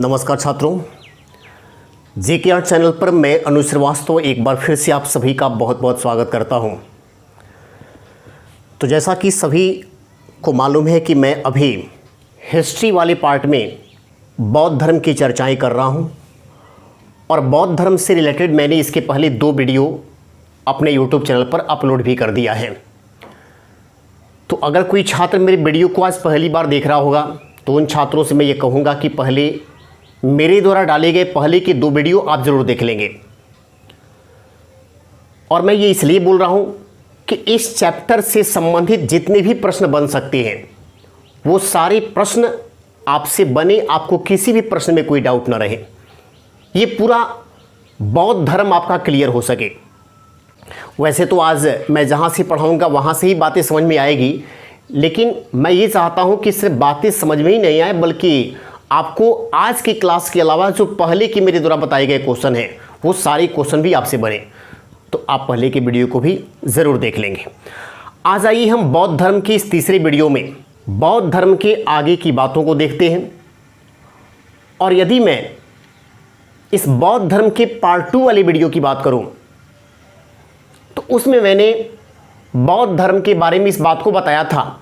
नमस्कार छात्रों, JKR channel पर मैं अनुज श्रीवास्तव एक बार फिर से आप सभी का बहुत बहुत स्वागत करता हूं। तो जैसा कि सभी को मालूम है कि मैं अभी हिस्ट्री वाले पार्ट में बौद्ध धर्म की चर्चाएं कर रहा हूं और बौद्ध धर्म से रिलेटेड मैंने इसके पहले 2 वीडियो अपने YouTube चैनल पर अपलोड भी कर दिया है। तो अगर कोई छात्र मेरे वीडियो को आज पहली बार देख रहा होगा तो उन छात्रों से मैं ये कहूँगा कि पहले मेरे द्वारा डाले गए पहले के 2 वीडियो आप ज़रूर देख लेंगे। और मैं ये इसलिए बोल रहा हूँ कि इस चैप्टर से संबंधित जितने भी प्रश्न बन सकते हैं वो सारे प्रश्न आपसे बने, आपको किसी भी प्रश्न में कोई डाउट ना रहे, ये पूरा बौद्ध धर्म आपका क्लियर हो सके। वैसे तो आज मैं जहाँ से पढ़ाऊँगा वहाँ से ही बातें समझ में आएगी, लेकिन मैं ये चाहता हूँ कि सिर्फ बातें समझ में ही नहीं आए बल्कि आपको आज की क्लास के अलावा जो पहले के मेरे द्वारा बताए गए क्वेश्चन हैं वो सारे क्वेश्चन भी आपसे बने, तो आप पहले के वीडियो को भी ज़रूर देख लेंगे। आज आइए हम बौद्ध धर्म के इस तीसरे वीडियो में बौद्ध धर्म के आगे की बातों को देखते हैं। और यदि मैं इस बौद्ध धर्म के पार्ट 2 वाली वीडियो की बात करूं तो उसमें मैंने बौद्ध धर्म के बारे में इस बात को बताया था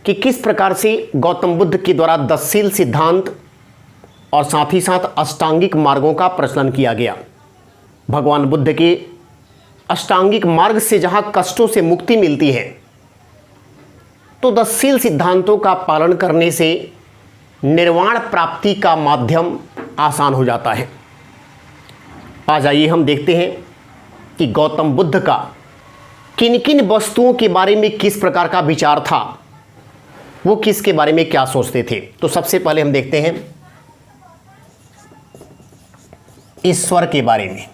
कि किस प्रकार से गौतम बुद्ध के द्वारा 10 शील सिद्धांत और साथ ही साथ अष्टांगिक मार्गों का प्रचलन किया गया। भगवान बुद्ध के अष्टांगिक मार्ग से जहां कष्टों से मुक्ति मिलती है तो 10 शील सिद्धांतों का पालन करने से निर्वाण प्राप्ति का माध्यम आसान हो जाता है। आज आइए हम देखते हैं कि गौतम बुद्ध का किन किन वस्तुओं के बारे में किस प्रकार का विचार था, वो किसके बारे में क्या सोचते थे। तो सबसे पहले हम देखते हैं ईश्वर के बारे में।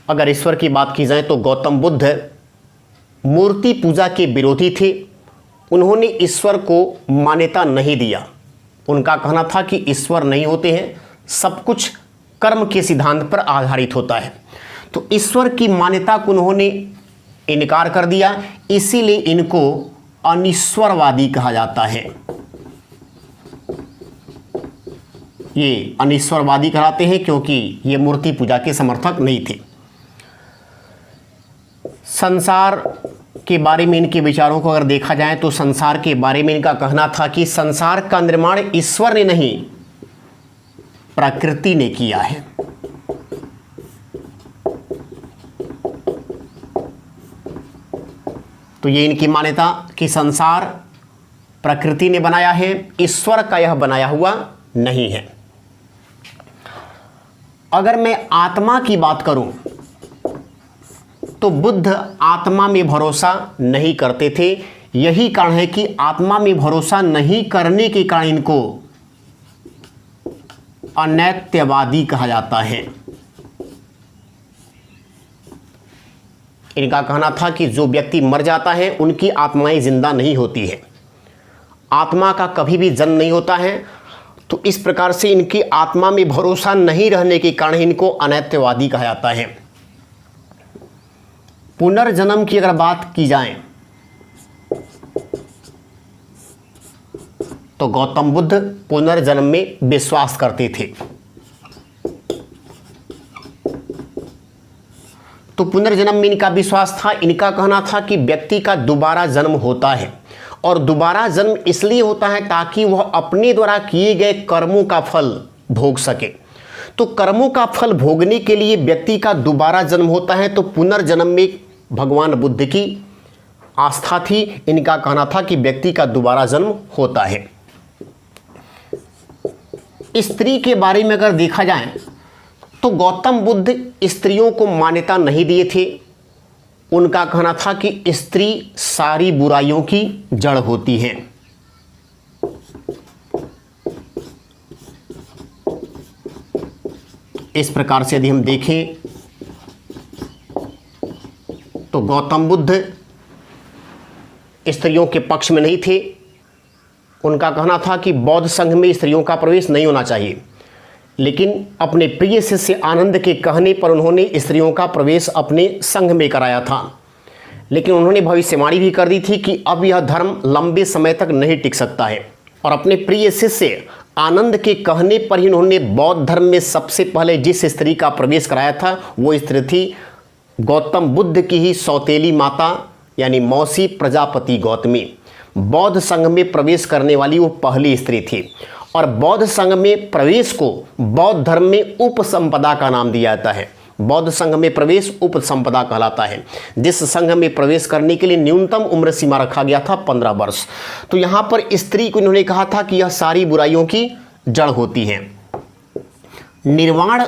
अगर ईश्वर की बात की जाए तो गौतम बुद्ध मूर्ति पूजा के विरोधी थे। उन्होंने ईश्वर को मान्यता नहीं दिया। उनका कहना था कि ईश्वर नहीं होते हैं, सब कुछ कर्म के सिद्धांत पर आधारित होता है। तो ईश्वर की मान्यता को उन्होंने इनकार कर दिया, इसीलिए इनको अनीश्वरवादी कहा जाता है। ये अनीश्वरवादी कहलाते हैं क्योंकि ये मूर्ति पूजा के समर्थक नहीं थे। संसार के बारे में इनके विचारों को अगर देखा जाए तो संसार के बारे में इनका कहना था कि संसार का निर्माण ईश्वर ने नहीं प्रकृति ने किया है। तो ये इनकी मान्यता कि संसार प्रकृति ने बनाया है, ईश्वर का यह बनाया हुआ नहीं है। अगर मैं आत्मा की बात करूं तो बुद्ध आत्मा में भरोसा नहीं करते थे। यही कारण है कि आत्मा में भरोसा नहीं करने के कारण इनको अनैत्यवादी कहा जाता है। इनका कहना था कि जो व्यक्ति मर जाता है उनकी आत्माएं जिंदा नहीं होती है, आत्मा का कभी भी जन्म नहीं होता है। तो इस प्रकार से इनकी आत्मा में भरोसा नहीं रहने के कारण इनको अनैत्यवादी कहा जाता है। पुनर्जन्म की अगर बात की जाए तो गौतम बुद्ध पुनर्जन्म में विश्वास करते थे। तो पुनर्जन्म में इनका विश्वास था। इनका कहना था कि व्यक्ति का दोबारा जन्म होता है और दोबारा जन्म इसलिए होता है ताकि वह अपने द्वारा किए गए कर्मों का फल भोग सके। तो कर्मों का फल भोगने के लिए व्यक्ति का दोबारा जन्म होता है। तो पुनर्जन्म में भगवान बुद्ध की आस्था थी। इनका कहना था कि व्यक्ति का दोबारा जन्म होता है। स्त्री के बारे में अगर देखा जाए तो गौतम बुद्ध स्त्रियों को मान्यता नहीं दिए थे। उनका कहना था कि स्त्री सारी बुराइयों की जड़ होती है। इस प्रकार से यदि हम देखें तो गौतम बुद्ध स्त्रियों के पक्ष में नहीं थे। उनका कहना था कि बौद्ध संघ में स्त्रियों का प्रवेश नहीं होना चाहिए, लेकिन अपने प्रिय शिष्य आनंद के कहने पर उन्होंने स्त्रियों का प्रवेश अपने संघ में कराया था। लेकिन उन्होंने भविष्यवाणी भी कर दी थी कि अब यह धर्म लंबे समय तक नहीं टिक सकता है। और अपने प्रिय शिष्य आनंद के कहने पर ही उन्होंने बौद्ध धर्म में सबसे पहले जिस स्त्री का प्रवेश कराया था वो स्त्री थी गौतम बुद्ध की ही सौतेली माता यानी मौसी प्रजापति गौतमी। बौद्ध संघ में प्रवेश करने वाली वो पहली स्त्री थी और बौद्ध संघ में प्रवेश को बौद्ध धर्म में उपसंपदा का नाम दिया जाता है। बौद्ध संघ में प्रवेश उपसंपदा कहलाता है, जिस संघ में प्रवेश करने के लिए न्यूनतम उम्र सीमा रखा गया था 15 वर्ष। तो यहाँ पर स्त्री को इन्होंने कहा था कि यह सारी बुराइयों की जड़ होती है। निर्वाण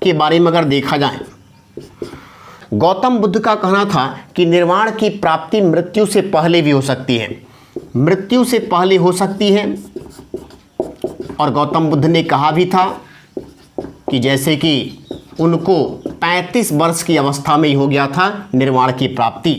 के बारे में अगर देखा जाए, गौतम बुद्ध का कहना था कि निर्वाण की प्राप्ति मृत्यु से पहले भी हो सकती है, मृत्यु से पहले हो सकती है। और गौतम बुद्ध ने कहा भी था कि जैसे कि उनको 35 वर्ष की अवस्था में ही हो गया था निर्वाण की प्राप्ति।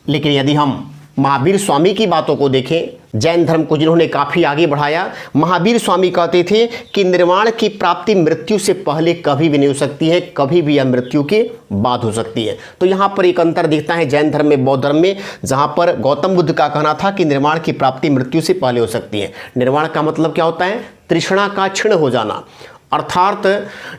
लेकिन यदि हम महावीर स्वामी की बातों को देखें, जैन धर्म को जिन्होंने काफ़ी आगे बढ़ाया, महावीर स्वामी कहते थे कि निर्वाण की प्राप्ति मृत्यु से पहले कभी भी नहीं हो सकती है, कभी भी यह मृत्यु के बाद हो सकती है। तो यहाँ पर एक अंतर दिखता है जैन धर्म में बौद्ध धर्म में, जहाँ पर गौतम बुद्ध का कहना था कि निर्वाण की प्राप्ति मृत्यु से पहले हो सकती है। निर्वाण का मतलब क्या होता है? तृष्णा का क्षीण हो जाना। अर्थात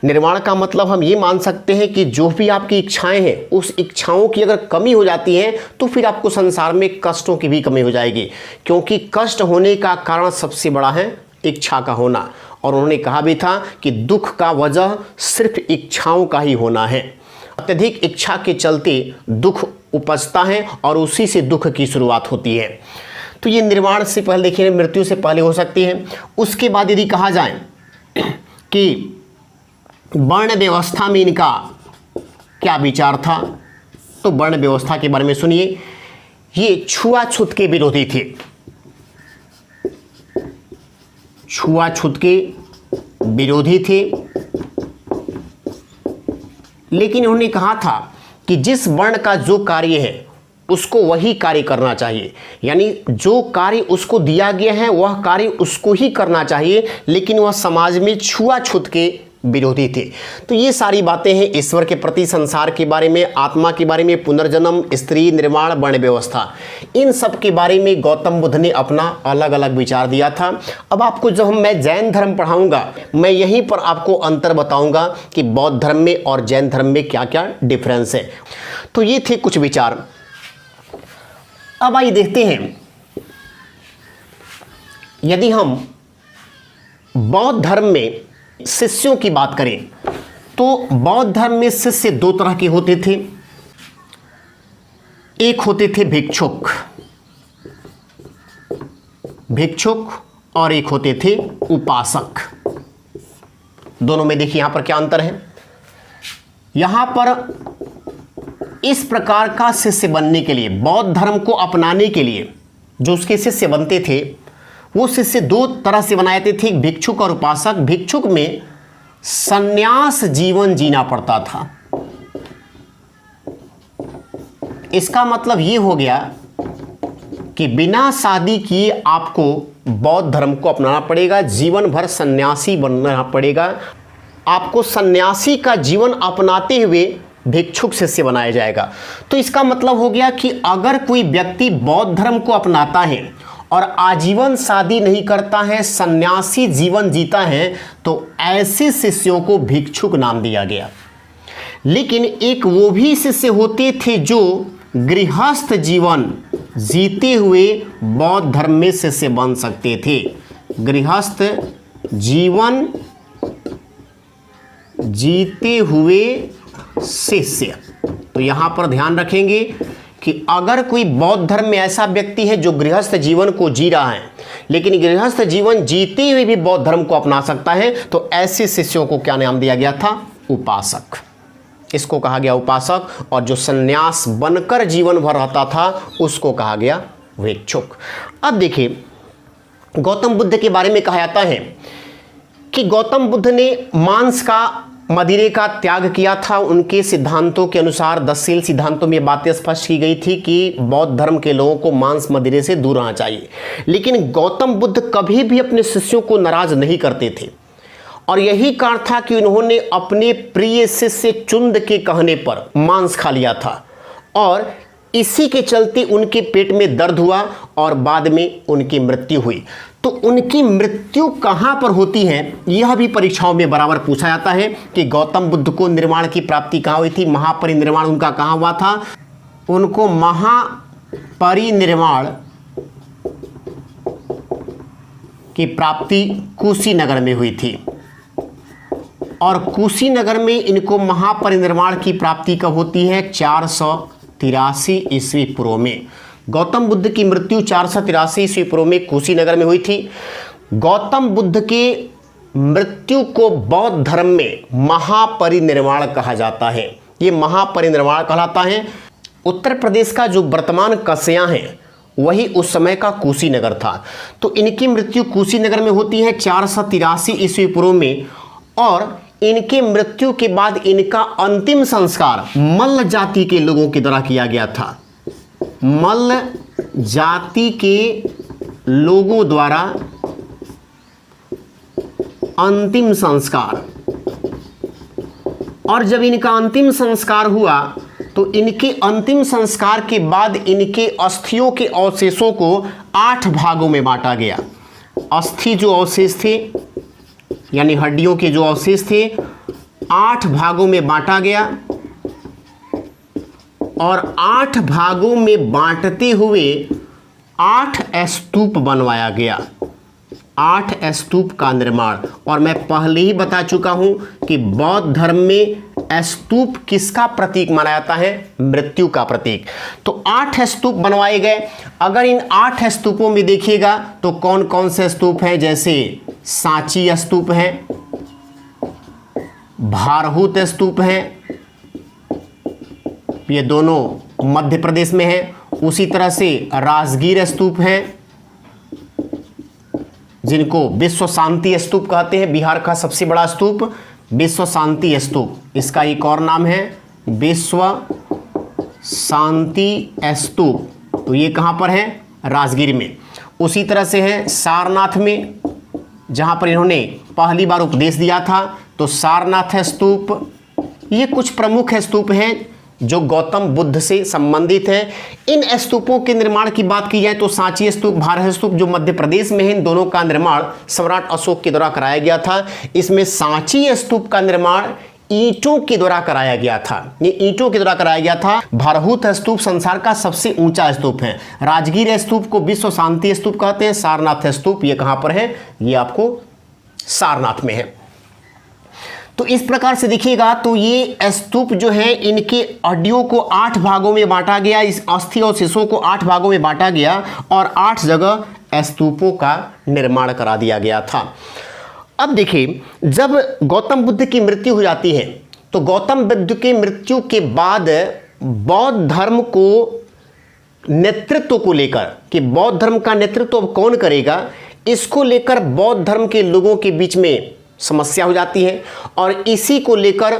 निर्वाण का मतलब हम ये मान सकते हैं कि जो भी आपकी इच्छाएं हैं उस इच्छाओं की अगर कमी हो जाती है तो फिर आपको संसार में कष्टों की भी कमी हो जाएगी, क्योंकि कष्ट होने का कारण सबसे बड़ा है इच्छा का होना। और उन्होंने कहा भी था कि दुख का वजह सिर्फ इच्छाओं का ही होना है। अत्यधिक इच्छा के चलते दुख उपजता है और उसी से दुख की शुरुआत होती है। तो ये निर्वाण से पहले देखिए मृत्यु से पहले हो सकती है। उसके बाद यदि कहा जाए कि वर्ण व्यवस्था में इनका क्या विचार था, तो वर्ण व्यवस्था के बारे में सुनिए। ये छुआछूत के विरोधी थे, छुआछूत के विरोधी थे। लेकिन उन्होंने कहा था कि जिस वर्ण का जो कार्य है उसको वही कार्य करना चाहिए, यानी जो कार्य उसको दिया गया है वह कार्य उसको ही करना चाहिए, लेकिन वह समाज में छुआछूत के विरोधी थे। तो ये सारी बातें हैं ईश्वर के प्रति, संसार के बारे में, आत्मा के बारे में, पुनर्जन्म, स्त्री, निर्वाण, वर्ण व्यवस्था, इन सब के बारे में गौतम बुद्ध ने अपना अलग अलग विचार दिया था। अब आपको जब मैं जैन धर्म पढ़ाऊंगा मैं यहीं पर आपको अंतर बताऊंगा कि बौद्ध धर्म में और जैन धर्म में क्या क्या डिफरेंस है। तो ये थे कुछ विचार। अब आइए देखते हैं, यदि हम बौद्ध धर्म में शिष्यों की बात करें तो बौद्ध धर्म में शिष्य दो तरह के होते थे। एक होते थे भिक्षुक, भिक्षुक, और एक होते थे उपासक। दोनों में देखिए यहां पर क्या अंतर है। यहां पर इस प्रकार का शिष्य बनने के लिए, बौद्ध धर्म को अपनाने के लिए जो उसके शिष्य बनते थे वो शिष्य दो तरह से बनाए थे, एक भिक्षुक और उपासक। भिक्षुक में संन्यास जीवन जीना पड़ता था। इसका मतलब ये हो गया कि बिना शादी किए आपको बौद्ध धर्म को अपनाना पड़ेगा, जीवन भर सन्यासी बनना पड़ेगा। आपको सन्यासी का जीवन अपनाते हुए भिक्षुक शिष्य बनाया जाएगा। तो इसका मतलब हो गया कि अगर कोई व्यक्ति बौद्ध धर्म को अपनाता है और आजीवन शादी नहीं करता है, सन्यासी जीवन जीता है, तो ऐसे शिष्यों को भिक्षुक नाम दिया गया। लेकिन एक वो भी शिष्य होते थे जो गृहस्थ जीवन जीते हुए बौद्ध धर्म में शिष्य बन सकते थे। गृहस्थ जीवन जीते हुए शिष्य। तो यहां पर ध्यान रखेंगे कि अगर कोई बौद्ध धर्म में ऐसा व्यक्ति है जो गृहस्थ जीवन को जी रहा है लेकिन गृहस्थ जीवन जीते हुए भी बौद्ध धर्म को अपना सकता है, तो ऐसे शिष्यों को क्या नाम दिया गया था? उपासक। इसको कहा गया उपासक। और जो सन्यास बनकर जीवन भर रहता था उसको कहा गया भिक्षुक। अब देखिए गौतम बुद्ध के बारे में कहा जाता है कि गौतम बुद्ध ने मांस का, मदिरे का त्याग किया था। उनके सिद्धांतों के अनुसार 10 शील सिद्धांतों में बातें स्पष्ट की गई थी कि बौद्ध धर्म के लोगों को मांस मदिरे से दूर रहना चाहिए। लेकिन गौतम बुद्ध कभी भी अपने शिष्यों को नाराज नहीं करते थे और यही कारण था कि उन्होंने अपने प्रिय शिष्य चुंद के कहने पर मांस खा लिया था और इसी के चलते उनके पेट में दर्द हुआ और बाद में उनकी मृत्यु हुई। तो उनकी मृत्यु कहाँ पर होती है, यह भी परीक्षाओं में बराबर पूछा जाता है कि गौतम बुद्ध को निर्वाण की प्राप्ति कहाँ हुई थी, महापरिनिर्वाण उनका कहाँ हुआ था। उनको महापरिनिर्वाण की प्राप्ति कुशीनगर में हुई थी और कुशीनगर में इनको महापरिनिर्वाण की प्राप्ति कब होती है, 483 ईस्वी पूर्व में। गौतम बुद्ध की मृत्यु 483 ईस्वी पूर्व में कुशीनगर में हुई थी। गौतम बुद्ध के मृत्यु को बौद्ध धर्म में महापरिनिर्वाण कहा जाता है। ये महापरिनिर्वाण कहलाता है। उत्तर प्रदेश का जो वर्तमान कस्या है वही उस समय का कुशीनगर था। तो इनकी मृत्यु कुशीनगर में होती है 483 ईस्वी पूर्व में और इनके मृत्यु के बाद इनका अंतिम संस्कार मल्ल जाति के लोगों के द्वारा किया गया था। मल्ल जाति के लोगों द्वारा अंतिम संस्कार, और जब इनका अंतिम संस्कार हुआ तो इनके अंतिम संस्कार के बाद इनके अस्थियों के अवशेषों को 8 भागों में बांटा गया। अस्थि जो अवशेष थे यानी हड्डियों के जो अवशेष थे 8 भागों में बांटा गया और 8 भागों में बांटते हुए 8 स्तूप बनवाया गया। 8 स्तूप का निर्माण। और मैं पहले ही बता चुका हूं कि बौद्ध धर्म में स्तूप किसका प्रतीक माना जाता है, मृत्यु का प्रतीक। तो 8 स्तूप बनवाए गए। अगर इन 8 स्तूपों में देखिएगा तो कौन कौन से स्तूप हैं, जैसे सांची स्तूप है, भारहूत स्तूप है, ये दोनों मध्य प्रदेश में है। उसी तरह से राजगीर स्तूप है जिनको विश्व शांति स्तूप कहते हैं। बिहार का सबसे बड़ा स्तूप विश्व शांति स्तूप, इसका एक और नाम है विश्व शांति स्तूप। तो ये कहाँ पर है, राजगीर में। उसी तरह से है सारनाथ में, जहाँ पर इन्होंने पहली बार उपदेश दिया था, तो सारनाथ स्तूप। ये कुछ प्रमुख स्तूप हैं जो गौतम बुद्ध से संबंधित है। इन स्तूपों के निर्माण की बात की जाए तो सांची स्तूप, भारह स्तूप जो मध्य प्रदेश में है, इन दोनों का निर्माण सम्राट अशोक के द्वारा कराया गया था। इसमें सांची स्तूप का निर्माण ईंटों के द्वारा कराया गया था। ये ईंटों के द्वारा कराया गया था। भारहूत स्तूप संसार का सबसे ऊंचा स्तूप है। राजगीर स्तूप को विश्व शांति स्तूप कहते हैं। सारनाथ स्तूप ये कहाँ पर है, ये आपको सारनाथ में है। तो इस प्रकार से देखिएगा तो ये स्तूप जो है इनके हड्डियों को 8 भागों में बांटा गया। इस अस्थि और शिशों को 8 भागों में बांटा गया और 8 जगह स्तूपों का निर्माण करा दिया गया था। अब देखिए, जब गौतम बुद्ध की मृत्यु हो जाती है तो गौतम बुद्ध की मृत्यु के बाद बौद्ध धर्म को नेतृत्व को लेकर कि बौद्ध धर्म का नेतृत्व अब कौन करेगा, इसको लेकर बौद्ध धर्म के लोगों के बीच में समस्या हो जाती है और इसी को लेकर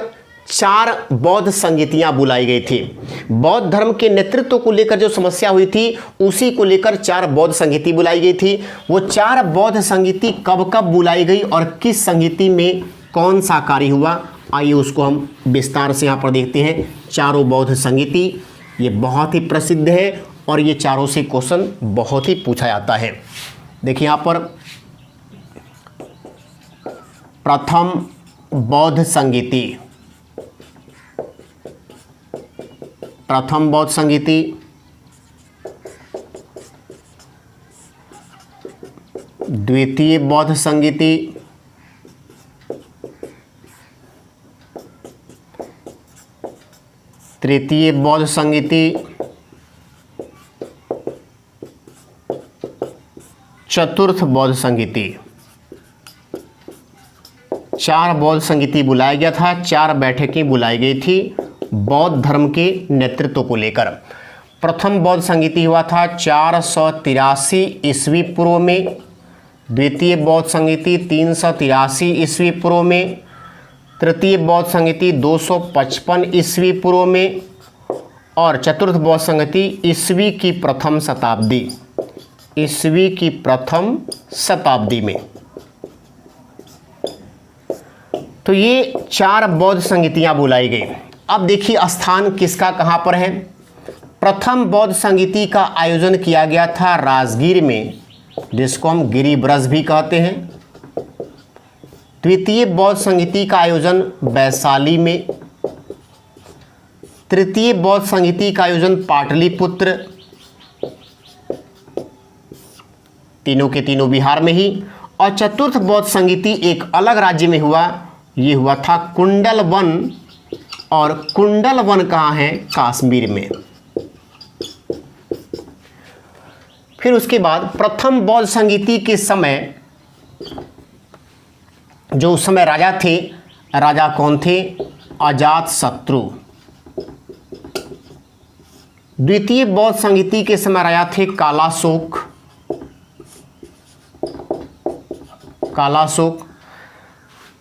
4 बौद्ध संगीतियां बुलाई गई थी। बौद्ध धर्म के नेतृत्व को लेकर जो समस्या हुई थी उसी को लेकर 4 बौद्ध संगीति बुलाई गई थी। वो 4 बौद्ध संगीति कब कब बुलाई गई और किस संगीति में कौन सा कार्य हुआ, आइए उसको हम विस्तार से यहाँ पर देखते हैं। चारों बौद्ध संगीति ये बहुत ही प्रसिद्ध है और ये चारों से क्वेश्चन बहुत ही पूछा जाता है। देखिए यहाँ पर प्रथम बौद्ध संगीति, प्रथम बौद्ध संगीति, द्वितीय बौद्ध संगीति, तृतीय बौद्ध संगीति, चतुर्थ बौद्ध संगीति। 4 बौद्ध संगीति बुलाया गया था। 4 बैठकें बुलाई गई थी बौद्ध धर्म के नेतृत्व को लेकर। प्रथम बौद्ध संगीति हुआ था 483 ईस्वी पूर्व में, द्वितीय बौद्ध संगीति 383 ईस्वी पूर्व में, तृतीय बौद्ध संगीति 255 ईस्वी पूर्व में और चतुर्थ बौद्ध संगीति ईस्वी की प्रथम शताब्दी, ईस्वी की प्रथम शताब्दी में। तो ये 4 बौद्ध संगीतियां बुलाई गई। अब देखिए स्थान किसका कहाँ पर है। प्रथम बौद्ध संगीति का आयोजन किया गया था राजगीर में, जिसको हम गिरिब्रज भी कहते हैं। द्वितीय बौद्ध संगीति का आयोजन वैशाली में। तृतीय बौद्ध संगीति का आयोजन पाटलिपुत्र, तीनों के तीनों बिहार में ही। और चतुर्थ बौद्ध संगीति एक अलग राज्य में हुआ, ये हुआ था कुंडलवन। और कुंडलवन कहाँ है? कश्मीर में। फिर उसके बाद प्रथम बौद्ध संगीति के समय जो उस समय राजा थे, राजा कौन थे? अजातशत्रु। द्वितीय बौद्ध संगीति के समय राजा थे कालाशोक।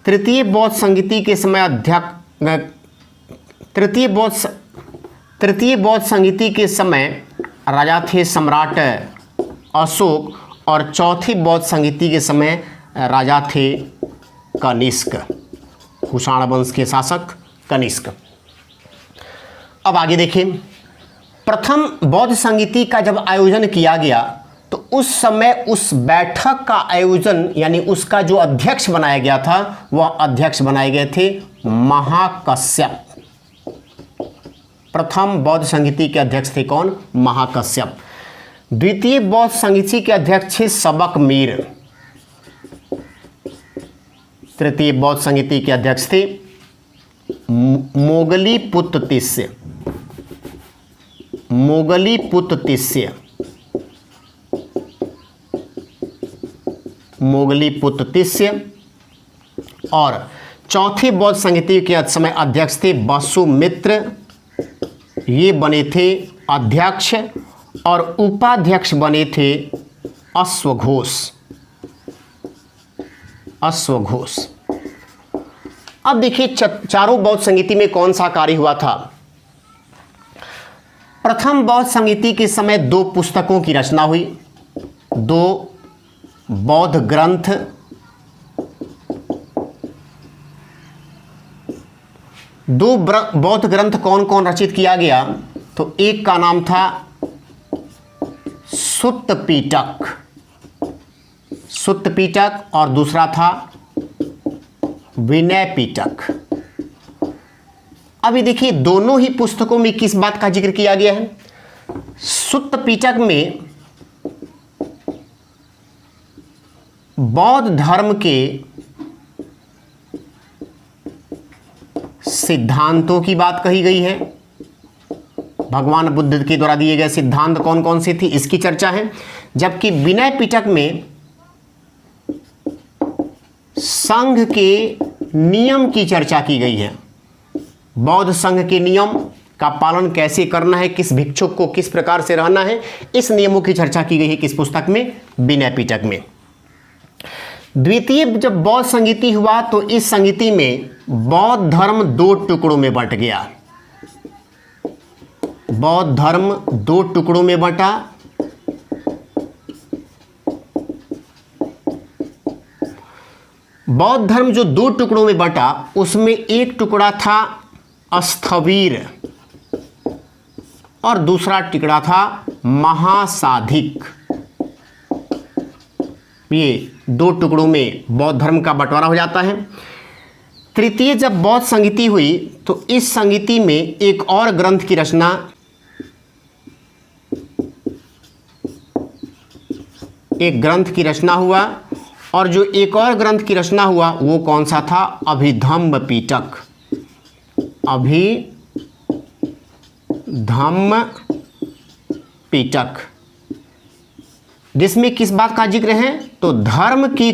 तृतीय बौद्ध संगीति के समय तृतीय बौद्ध संगीति के समय राजा थे सम्राट अशोक। और चौथी बौद्ध संगीति के समय राजा थे कनिष्क, कुषाण वंश के शासक कनिष्क। अब आगे देखें, प्रथम बौद्ध संगीति का जब आयोजन किया गया तो उस समय उस बैठक का आयोजन यानी उसका जो अध्यक्ष बनाया गया था वह अध्यक्ष बनाए गए थे महाकश्यप। प्रथम बौद्ध संगीति के अध्यक्ष थे कौन? महाकश्यप। द्वितीय बौद्ध संगीति के अध्यक्ष थे सबक मीर। तृतीय बौद्ध संगीति के अध्यक्ष थे मोगलीपुत्तिस्य। और चौथे बौद्ध संगीति के समय अध्यक्ष थे वसुमित्र। ये बने थे अध्यक्ष। और उपाध्यक्ष बने थे अश्वघोष। अब देखिए चारों बौद्ध संगीति में कौन सा कार्य हुआ था। प्रथम बौद्ध संगीति के समय 2 पुस्तकों की रचना हुई, 2 बौद्ध ग्रंथ। बौद्ध ग्रंथ कौन कौन रचित किया गया? तो एक का नाम था सुत्त पिटक और दूसरा था विनय पिटक। अभी देखिए दोनों ही पुस्तकों में किस बात का जिक्र किया गया है? सुत्त पिटक में बौद्ध धर्म के सिद्धांतों की बात कही गई है। भगवान बुद्ध के द्वारा दिए गए सिद्धांत कौन कौन से थे इसकी चर्चा है। जबकि विनय पिटक में संघ के नियम की चर्चा की गई है। बौद्ध संघ के नियम का पालन कैसे करना है, किस भिक्षुक को किस प्रकार से रहना है, इस नियमों की चर्चा की गई है किस पुस्तक में? विनय पिटक में। द्वितीय जब बौद्ध संगीति हुआ तो इस संगीति में बौद्ध धर्म 2 टुकड़ों में बंट गया। बौद्ध धर्म 2 टुकड़ों में बंटा। बौद्ध धर्म जो 2 टुकड़ों में बंटा उसमें एक टुकड़ा था स्थविर और दूसरा टुकड़ा था महासाधिक। ये 2 टुकड़ों में बौद्ध धर्म का बंटवारा हो जाता है। तृतीय जब बौद्ध संगीति हुई तो इस संगीति में एक और ग्रंथ की रचना हुआ और जो एक और ग्रंथ की रचना हुआ वो कौन सा था? अभिधम्म पिटक, जिसमें किस बात का जिक्र है? तो धर्म की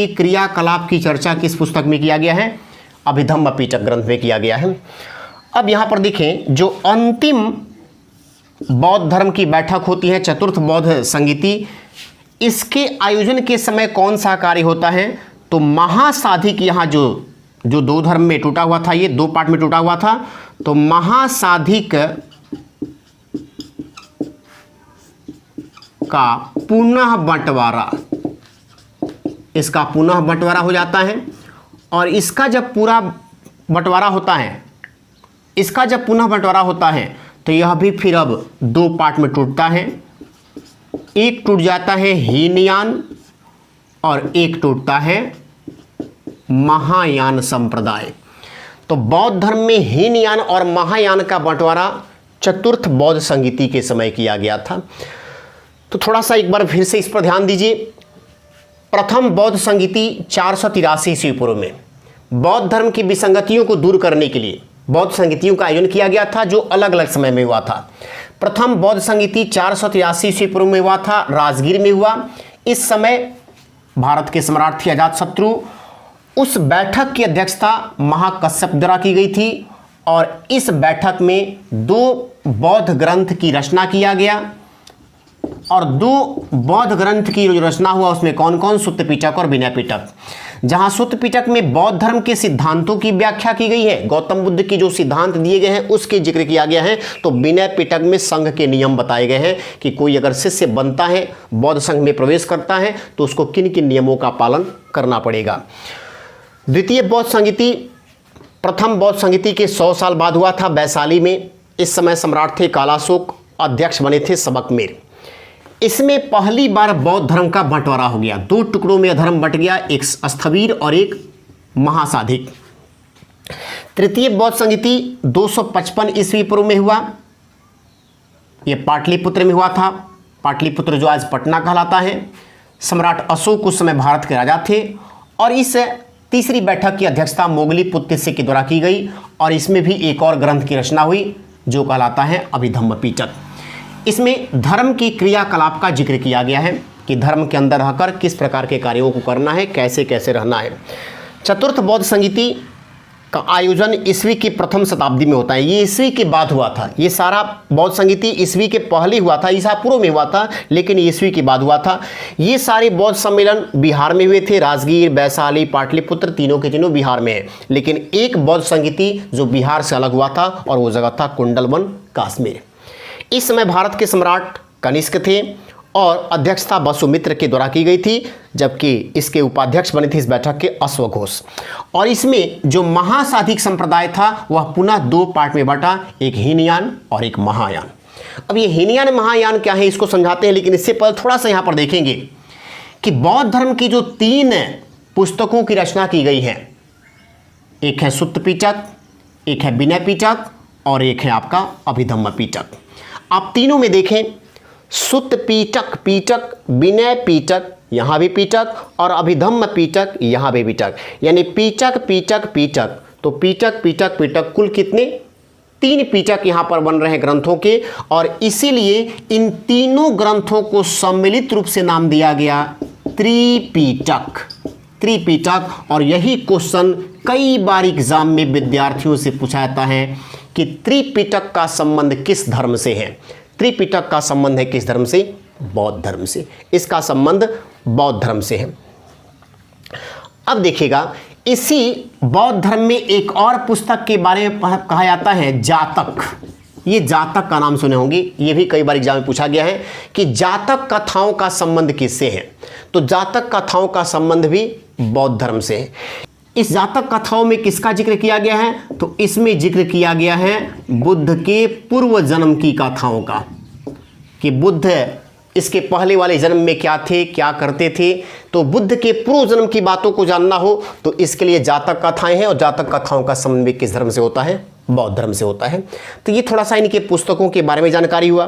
क्रियाकलाप की चर्चा किस पुस्तक में किया गया है? अभिधम्म पिटक ग्रंथ में किया गया है। अब यहां पर देखें जो अंतिम बौद्ध धर्म की बैठक होती है चतुर्थ बौद्ध संगीति, इसके आयोजन के समय कौन सा कार्य होता है? तो महासाधिक, यहाँ जो 2 धर्म में टूटा हुआ था, ये 2 पार्ट में टूटा हुआ था, तो महासाधिक का पुनः बंटवारा, इसका पुनः बंटवारा हो जाता है। और इसका जब पूरा बंटवारा होता है, इसका जब पुनः बंटवारा होता है तो यह भी फिर अब दो पार्ट में टूटता है। एक टूट जाता है हीनयान और एक टूटता है महायान संप्रदाय। तो बौद्ध धर्म में हीनयान और महायान का बंटवारा चतुर्थ बौद्ध संगीति के समय किया गया था। तो थोड़ा सा एक बार फिर से इस पर ध्यान दीजिए। प्रथम बौद्ध संगीति 483 ईस्वी पूर्व में बौद्ध धर्म की विसंगतियों को दूर करने के लिए बौद्ध संगीतियों का आयोजन किया गया था, जो अलग अलग समय में हुआ था। प्रथम बौद्ध संगीति 483 ईस्वी पूर्व में हुआ था, राजगीर में हुआ। इस समय भारत के सम्राट थे अजातशत्रु। उस बैठक की अध्यक्षता महाकश्यप द्वारा की गई थी और इस बैठक में दो बौद्ध ग्रंथ की रचना किया गया। और दो बौद्ध ग्रंथ की जो रचना हुआ उसमें कौन कौन? सुत्त पिटक और विनय पिटक। जहां सुत्त पिटक में बौद्ध धर्म के सिद्धांतों की व्याख्या की गई है, गौतम बुद्ध की जो सिद्धांत दिए गए हैं उसके जिक्र किया गया है। तो विनय पिटक में संघ के नियम बताए गए हैं कि कोई अगर शिष्य बनता है, बौद्ध संघ में प्रवेश करता है, तो उसको किन किन नियमों का पालन करना पड़ेगा। द्वितीय बौद्ध संगीति प्रथम बौद्ध संगीति के 100 साल बाद हुआ था, वैशाली में। इस समय सम्राट थे कालाशोक, अध्यक्ष बने थे सबकमेर। इसमें पहली बार बौद्ध धर्म का बंटवारा हो गया, दो टुकड़ों में धर्म बंट गया, एक स्थविर और एक महासाधिक। तृतीय बौद्ध संगीति 255 ईस्वी पूर्व में हुआ। यह पाटलिपुत्र में हुआ था। पाटलिपुत्र जो आज पटना कहलाता है। सम्राट अशोक उस समय भारत के राजा थे और इस तीसरी बैठक की अध्यक्षता मोगलीपुत्र के द्वारा की गई और इसमें भी एक और ग्रंथ की रचना हुई जो कहलाता है अभिधम्म पिटक। इसमें धर्म की क्रियाकलाप का जिक्र किया गया है कि धर्म के अंदर रहकर किस प्रकार के कार्यों को करना है, कैसे कैसे रहना है। चतुर्थ बौद्ध संगीति का आयोजन ईस्वी की प्रथम शताब्दी में होता है। ये ईस्वी के बाद हुआ था। ये सारा बौद्ध संगीति ईस्वी के पहले हुआ था, ईसा पूर्व में हुआ था, लेकिन ईस्वी के बाद हुआ था। ये सारे बौद्ध सम्मेलन बिहार में हुए थे। राजगीर, वैशाली, पाटलिपुत्र तीनों के तीनों बिहार में है। लेकिन एक बौद्ध संगीति जो बिहार से अलग हुआ था और वो जगह था कुंडलवन, कश्मीर। इस समय भारत के सम्राट कनिष्क थे और अध्यक्षता वसुमित्र के द्वारा की गई थी, जबकि इसके उपाध्यक्ष बने थे इस बैठक के अश्वघोष। और इसमें जो महासाधिक संप्रदाय था वह पुनः दो पार्ट में बटा, एक हीनयान और एक महायान। अब ये हीनयान महायान क्या है इसको समझाते हैं, लेकिन इससे पहले थोड़ा सा यहाँ पर देखेंगे कि बौद्ध धर्म की जो 3 पुस्तकों की रचना की गई है, एक है सुत्त पिटक, एक है विनय पिटक और एक है आपका अभिधम्म पिटक। आप तीनों में देखें, सुत्त पिटक, पिटक, विनय पिटक, यहाँ भी पिटक और अभिधम्म पिटक, यहाँ भी पिटक, यानी पिटक पिटक पिटक। तो पिटक पिटक पिटक कुल कितने? 3 पिटक यहाँ पर बन रहे हैं ग्रंथों के और इसीलिए इन तीनों ग्रंथों को सम्मिलित रूप से नाम दिया गया त्रिपिटक। त्रिपिटक। और यही क्वेश्चन कई बार एग्जाम में विद्यार्थियों से पूछा जाता है कि त्रिपिटक का संबंध किस धर्म से है। त्रिपिटक का संबंध है किस धर्म से? बौद्ध धर्म से। इसका संबंध बौद्ध धर्म से है। अब देखिएगा, इसी बौद्ध धर्म में एक और पुस्तक के बारे में कहा जाता है जातक। ये जातक का नाम सुने होंगे, ये भी कई बार एग्जाम में पूछा गया है कि जातक कथाओं का संबंध किससे है। तो जातक कथाओं का संबंध भी बौद्ध धर्म से है। इस जातक कथाओं में किसका जिक्र किया गया है? तो इसमें जिक्र किया गया है बुद्ध के पूर्व जन्म की कथाओं का, कि बुद्ध इसके पहले वाले जन्म में क्या थे, क्या करते थे। तो बुद्ध के पूर्व जन्म की बातों को जानना हो तो इसके लिए जातक कथाएं हैं और जातक कथाओं का संबंध भी किस धर्म से होता है? बौद्ध धर्म से होता है। तो ये थोड़ा सा इनके पुस्तकों के बारे में जानकारी हुआ।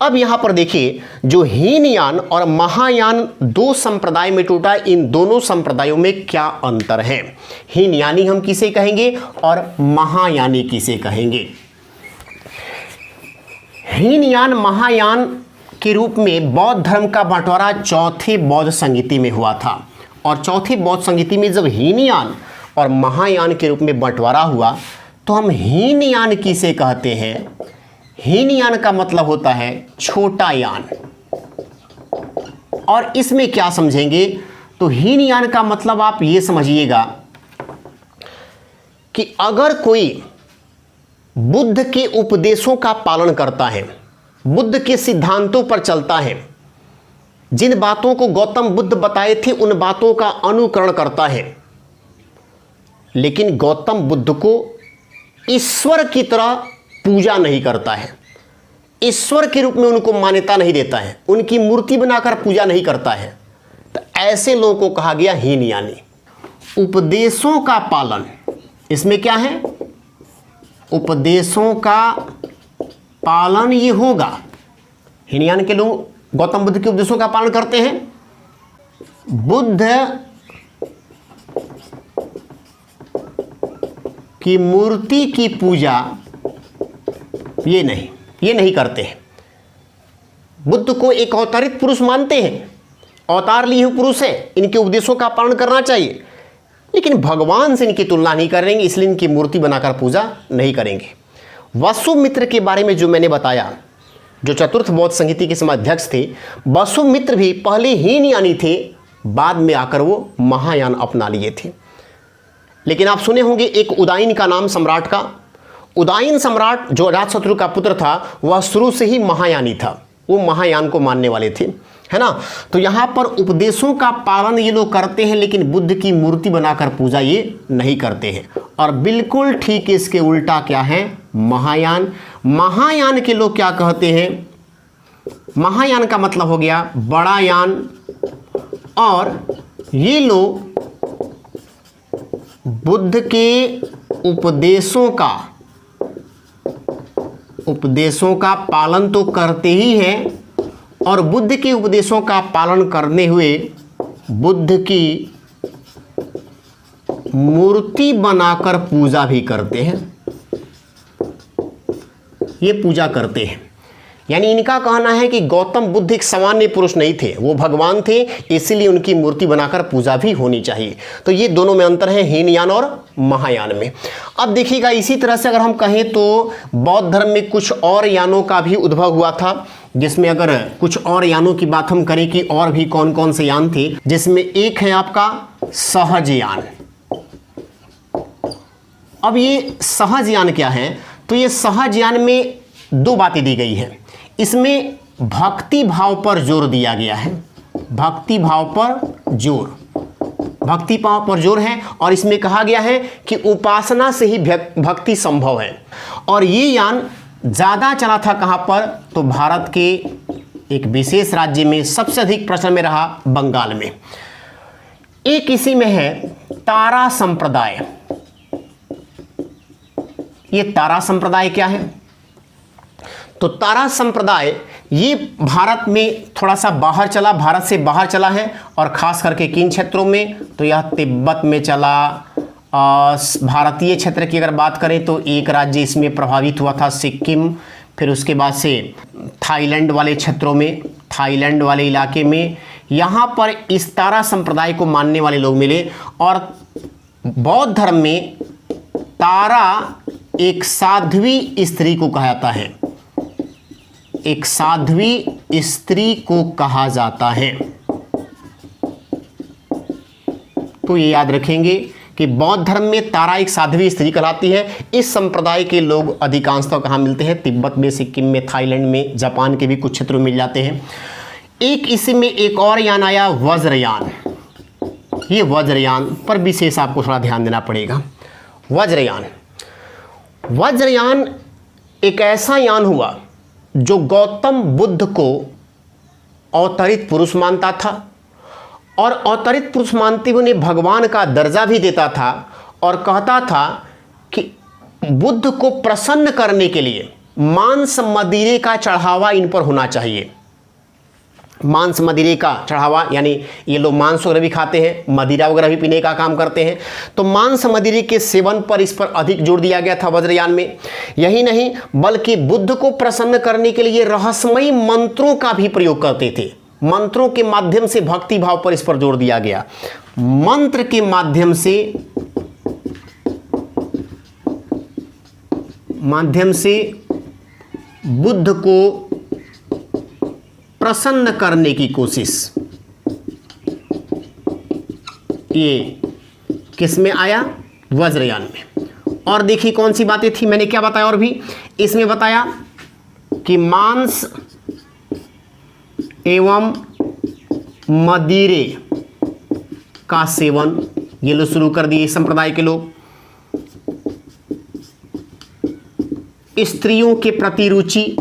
अब यहाँ पर देखिए, जो हीनयान और महायान 2 संप्रदाय में टूटा, इन दोनों संप्रदायों में क्या अंतर है? हीनयानी हम किसे कहेंगे और महायानी किसे कहेंगे? हीनयान महायान के रूप में बौद्ध धर्म का बंटवारा चौथे बौद्ध संगीति में हुआ था। और चौथे बौद्ध संगीति में जब हीनयान और महायान के रूप में बंटवारा हुआ तो हम हीनयान किसे कहते हैं? हीनयान का मतलब होता है छोटा यान। और इसमें क्या समझेंगे? तो हीनयान का मतलब आप ये समझिएगा कि अगर कोई बुद्ध के उपदेशों का पालन करता है, बुद्ध के सिद्धांतों पर चलता है, जिन बातों को गौतम बुद्ध बताए थे उन बातों का अनुकरण करता है, लेकिन गौतम बुद्ध को ईश्वर की तरह पूजा नहीं करता है, ईश्वर के रूप में उनको मान्यता नहीं देता है, उनकी मूर्ति बनाकर पूजा नहीं करता है, तो ऐसे लोगों को कहा गया हीनयानी। उपदेशों का पालन, इसमें क्या है, उपदेशों का पालन ये होगा। हीनयान के लोग गौतम बुद्ध के उपदेशों का पालन करते हैं। बुद्ध की मूर्ति की पूजा ये नहीं करते हैं। बुद्ध को एक अवतारित पुरुष मानते हैं, अवतार लिए हुए पुरुष है, इनके उपदेशों का पालन करना चाहिए, लेकिन भगवान से इनकी तुलना नहीं करेंगे, इसलिए इनकी मूर्ति बनाकर पूजा नहीं करेंगे। वसुमित्र के बारे में जो मैंने बताया, जो चतुर्थ बौद्ध संहिता के समय अध्यक्ष थे, वसुमित्र भी पहले हीनयानी थे, बाद में आकर वो महायान अपना लिए थे। लेकिन आप सुने होंगे एक उदायन का नाम सम्राट का। उदायन सम्राट जो अजातशत्रु का पुत्र था, वह शुरू से ही महायानी था, वो महायान को मानने वाले थे, है ना। तो यहाँ पर उपदेशों का पालन ये लोग करते हैं, लेकिन बुद्ध की मूर्ति बनाकर पूजा ये नहीं करते हैं। और बिल्कुल ठीक इसके उल्टा क्या है, महायान। महायान के लोग क्या कहते हैं, महायान का मतलब हो गया बड़ा यान, और ये लोग बुद्ध के उपदेशों का पालन तो करते ही हैं, और बुद्ध के उपदेशों का पालन करने हुए बुद्ध की मूर्ति बनाकर पूजा भी करते हैं। ये पूजा करते हैं, यानी इनका कहना है कि गौतम बुद्ध एक सामान्य पुरुष नहीं थे, वो भगवान थे, इसीलिए उनकी मूर्ति बनाकर पूजा भी होनी चाहिए। तो ये दोनों में अंतर है, हीनयान और महायान में। अब देखिएगा, इसी तरह से अगर हम कहें तो बौद्ध धर्म में कुछ और यानों का भी उद्भव हुआ था, जिसमें अगर कुछ और यानों की बात हम करें कि और भी कौन कौन से यान थे, जिसमें एक है आपका सहज यान। अब ये सहज यान क्या है, तो ये सहज यान में दो बातें दी गई हैं। इसमें भक्ति भाव पर जोर दिया गया है, भक्ति भाव पर जोर है, और इसमें कहा गया है कि उपासना से ही भक्ति संभव है। और ये यान ज़्यादा चला था कहाँ पर, तो भारत के एक विशेष राज्य में, सबसे अधिक प्रचलन में रहा बंगाल में। एक इसी में है तारा संप्रदाय। ये तारा संप्रदाय क्या है, तो तारा संप्रदाय ये भारत में थोड़ा सा बाहर चला, भारत से बाहर चला है, और ख़ास करके किन क्षेत्रों में, तो यह तिब्बत में चला। भारतीय क्षेत्र की अगर बात करें तो एक राज्य इसमें प्रभावित हुआ था, सिक्किम, फिर उसके बाद से थाईलैंड वाले क्षेत्रों में, थाईलैंड वाले इलाके में, यहाँ पर इस तारा संप्रदाय को मानने वाले लोग मिले। और बौद्ध धर्म में तारा एक साध्वी स्त्री को कहा जाता है, एक साध्वी स्त्री को कहा जाता है। तो ये याद रखेंगे कि बौद्ध धर्म में तारा एक साध्वी स्त्री कहलाती है। इस संप्रदाय के लोग अधिकांशतः कहाँ मिलते हैं, तिब्बत में, सिक्किम में, थाईलैंड में, जापान के भी कुछ क्षेत्रों में मिल जाते हैं। एक इसी में एक और यान आया, वज्रयान। ये वज्रयान पर विशेष आपको थोड़ा ध्यान देना पड़ेगा। वज्रयान एक ऐसा यान हुआ जो गौतम बुद्ध को अवतरित पुरुष मानता था, और अवतरित पुरुष मानते हुए उन्हें भगवान का दर्जा भी देता था, और कहता था कि बुद्ध को प्रसन्न करने के लिए मांस मदिरे का चढ़ावा इन पर होना चाहिए। मांस मदिरे का चढ़ावा, यानी ये लोग मांस वगैरह भी खाते हैं, मदिरा वगैरह भी पीने का काम करते हैं, तो मांस मदिरे के सेवन पर इस पर अधिक जोर दिया गया था वज्रयान में। यही नहीं, बल्कि बुद्ध को प्रसन्न करने के लिए रहस्यमयी मंत्रों का भी प्रयोग करते थे। मंत्रों के माध्यम से भक्ति भाव पर इस पर जोर दिया गया। मंत्र के माध्यम से बुद्ध को प्रसन्न करने की कोशिश, ये किस में आया, वज्रयान में। और देखिए कौन सी बातें थी, मैंने क्या बताया, और भी इसमें बताया कि मांस एवं मदिरे का सेवन ये लोग शुरू कर दिए संप्रदाय के लोग। स्त्रियों के प्रति रुचि,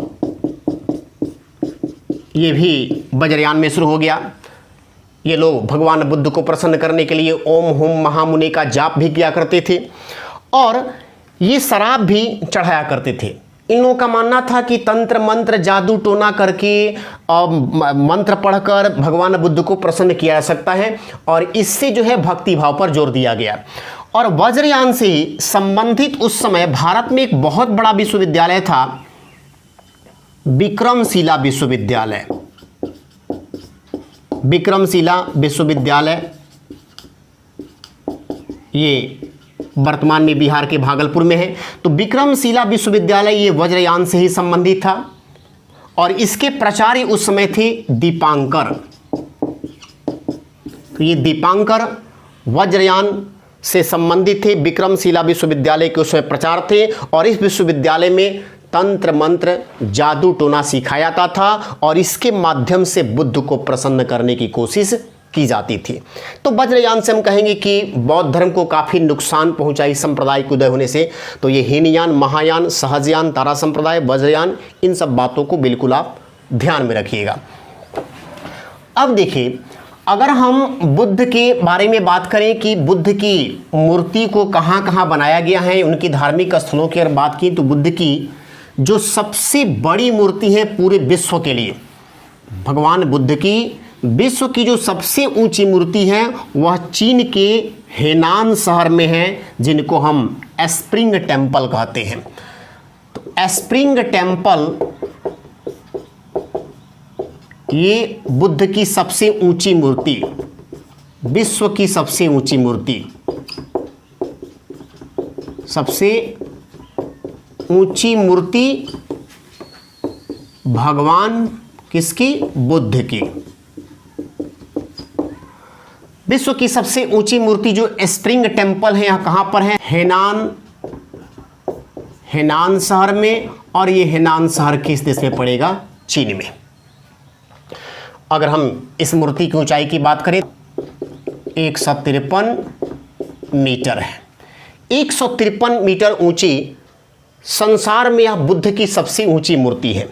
ये भी वज्रयान में शुरू हो गया। ये लोग भगवान बुद्ध को प्रसन्न करने के लिए ओम हुम महामुनि का जाप भी किया करते थे और ये शराब भी चढ़ाया करते थे। इन लोगों का मानना था कि तंत्र मंत्र जादू टोना करके मंत्र पढ़कर भगवान बुद्ध को प्रसन्न किया जा सकता है और इससे जो है भक्ति भाव पर जोर दिया गया। और वज्रयान से संबंधित उस समय भारत में एक बहुत बड़ा विश्वविद्यालय था, विक्रमशिला विश्वविद्यालय। विक्रमशिला विश्वविद्यालय ये वर्तमान में बिहार के भागलपुर में है। तो विक्रमशिला विश्वविद्यालय ये वज्रयान से ही संबंधित था और इसके प्राचार्य उस समय थे दीपांकर। तो ये दीपांकर वज्रयान से संबंधित थे, विक्रमशिला विश्वविद्यालय के उसमें प्रचार थे और इस विश्वविद्यालय में तंत्र मंत्र जादू टोना सिखाया जाता था और इसके माध्यम से बुद्ध को प्रसन्न करने की कोशिश की जाती थी। तो वज्रयान से हम कहेंगे कि बौद्ध धर्म को काफ़ी नुकसान पहुंचा इस संप्रदाय के उदय होने से। तो ये हीनयान, महायान, सहजयान, तारा संप्रदाय, वज्रयान, इन सब बातों को बिल्कुल आप ध्यान में रखिएगा। अब देखिए, अगर हम बुद्ध के बारे में बात करें कि बुद्ध की मूर्ति को कहाँ कहाँ बनाया गया है, उनकी धार्मिक स्थलों की अगर बात की तो बुद्ध की जो सबसे बड़ी मूर्ति है पूरे विश्व के लिए, भगवान बुद्ध की विश्व की जो सबसे ऊंची मूर्ति है वह चीन के हेनान शहर में है, जिनको हम स्प्रिंग टेम्पल कहते हैं। तो स्प्रिंग टेम्पल ये बुद्ध की सबसे ऊंची मूर्ति, विश्व की सबसे ऊंची मूर्ति, सबसे ऊंची मूर्ति भगवान किसकी? बुद्ध की। विश्व की सबसे ऊंची मूर्ति जो स्प्रिंग टेम्पल है, यहाँ कहाँ पर है? हेनान शहर में। और ये हेनान शहर किस देश में पड़ेगा? चीन में। अगर हम इस मूर्ति की ऊंचाई की बात करें 153 मीटर है। 153 मीटर ऊंची संसार में यह बुद्ध की सबसे ऊंची मूर्ति है।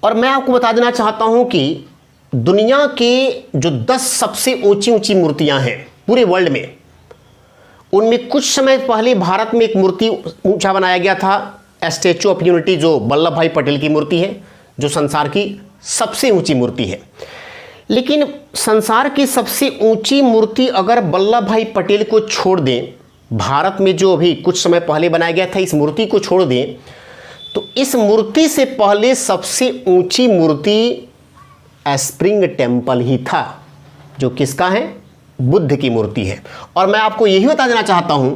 और मैं आपको बता देना चाहता हूं कि दुनिया के जो 10 सबसे ऊंची ऊंची मूर्तियां हैं पूरे वर्ल्ड में, उनमें कुछ समय पहले भारत में एक मूर्ति ऊंचा बनाया गया था, स्टैचू ऑफ यूनिटी, जो वल्लभ भाई पटेल की मूर्ति है, जो संसार की सबसे ऊंची मूर्ति है। लेकिन संसार की सबसे ऊंची मूर्ति अगर वल्लभ भाई पटेल को छोड़ दें, भारत में जो अभी कुछ समय पहले बनाया गया था, इस मूर्ति को छोड़ दें, तो इस मूर्ति से पहले सबसे ऊंची मूर्ति स्प्रिंग टेम्पल ही था, जो किसका है? बुद्ध की मूर्ति है। और मैं आपको यही बता देना चाहता हूं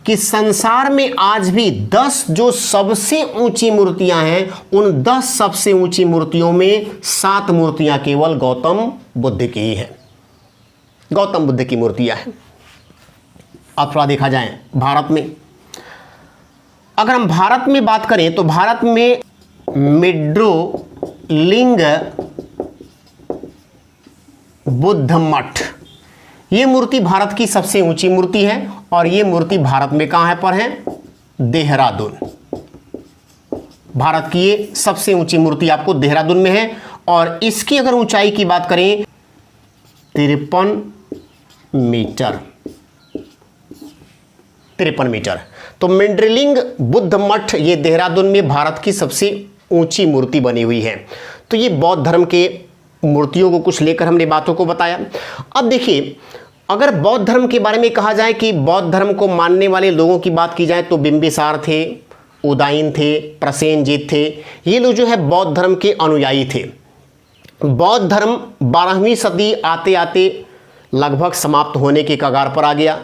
कि संसार में आज भी 10 जो सबसे ऊंची मूर्तियां हैं, उन 10 सबसे ऊंची मूर्तियों में 7 मूर्तियां केवल गौतम बुद्ध की ही है। गौतम बुद्ध की मूर्तियां हैं। अब थोड़ा देखा जाए भारत में, अगर हम भारत में बात करें तो भारत में मेड्रोलिंग बुद्ध मठ, ये मूर्ति भारत की सबसे ऊंची मूर्ति है और ये मूर्ति भारत में कहां पर है? देहरादून। भारत की ये सबसे ऊंची मूर्ति आपको देहरादून में है और इसकी अगर ऊंचाई की बात करें 53 मीटर। 53 मीटर। तो मेड्रोलिंग बुद्ध मठ ये देहरादून में भारत की सबसे ऊंची मूर्ति बनी हुई है। तो ये बौद्ध धर्म के मूर्तियों को कुछ लेकर हमने बातों को बताया। अब देखिए, अगर बौद्ध धर्म के बारे में कहा जाए कि बौद्ध धर्म को मानने वाले लोगों की बात की जाए तो बिंबिसार थे, उदायन थे, प्रसेनजीत थे, ये लोग जो है बौद्ध धर्म के अनुयायी थे। बौद्ध धर्म 12वीं सदी आते आते लगभग समाप्त होने के कगार पर आ गया।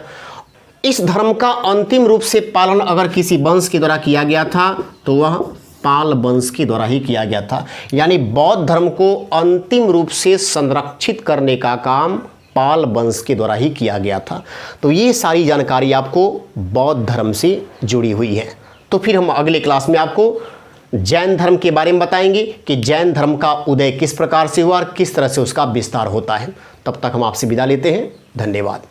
इस धर्म का अंतिम रूप से पालन अगर किसी वंश के द्वारा किया गया था तो वह पाल वंश के द्वारा ही किया गया था। यानी बौद्ध धर्म को अंतिम रूप से संरक्षित करने का काम पाल वंश के द्वारा ही किया गया था। तो ये सारी जानकारी आपको बौद्ध धर्म से जुड़ी हुई है। तो फिर हम अगले क्लास में आपको जैन धर्म के बारे में बताएंगे कि जैन धर्म का उदय किस प्रकार से हुआ और किस तरह से उसका विस्तार होता है। तब तक हम आपसे विदा लेते हैं। धन्यवाद।